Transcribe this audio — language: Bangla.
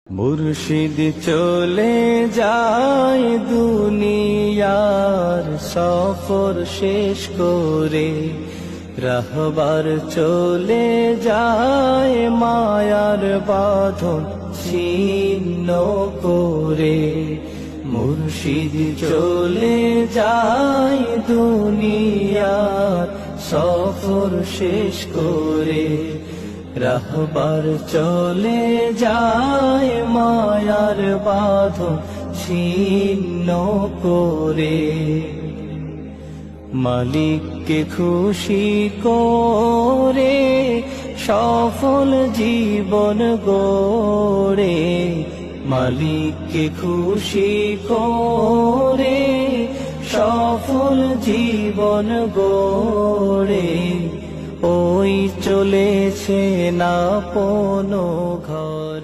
মুর্শিদ চলে যায় দুনিয়ার সফর শেষ করে, রাহবার চলে যায় মায়ার বাঁধন ছিন্ন করে। মুর্শিদ চলে যায় দুনিয়ার সফর শেষ করে, রাহবার চলে যায় মায়ার বাঁধন ছিন্ন করে। মালিককে খুশি করে সফল জীবন গড়ে, মালিককে খুশি করে সফল জীবন গড়ে। ওই চলেছে না আপন ঘর।